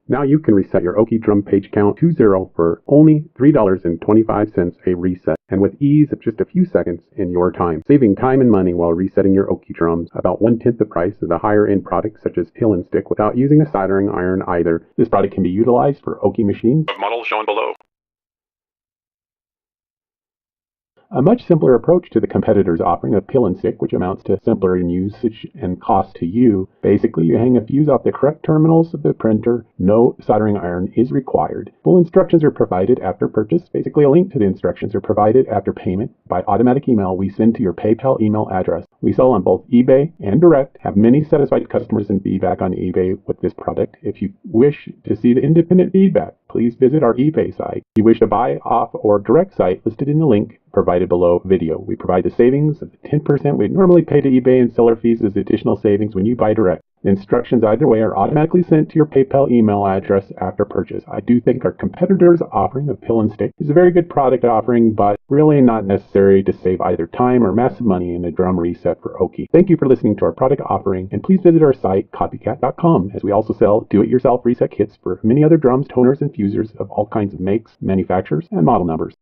Now you can reset your Oki drum page count to 0 for only $3.25 a reset, and with ease of just a few seconds in your time, saving time and money while resetting your Oki drums about 1/10 the price of the higher end products such as Pill and Stick without using a soldering iron either. This product can be utilized for Oki machines of models shown below. A much simpler approach to the competitor's offering of Pill and Stick, which amounts to simpler in usage and cost to you. Basically, you hang a fuse off the correct terminals of the printer. No soldering iron is required. Full instructions are provided after purchase. Basically, a link to the instructions are provided after payment by automatic email we send to your PayPal email address. We sell on both eBay and direct, have many satisfied customers and feedback on eBay with this product. If you wish to see the independent feedback, please visit our eBay site. If you wish to buy off or direct site listed in the link provided below video. We provide the savings of 10% we normally pay to eBay and seller fees as additional savings when you buy direct. The instructions either way are automatically sent to your PayPal email address after purchase. I do think our competitor's offering of Pill and Stick is a very good product offering, but really not necessary to save either time or massive money in a drum reset for Oki. Thank you for listening to our product offering, and please visit our site, copycat.com, as we also sell do-it-yourself reset kits for many other drums, toners, and fusers of all kinds of makes, manufacturers, and model numbers.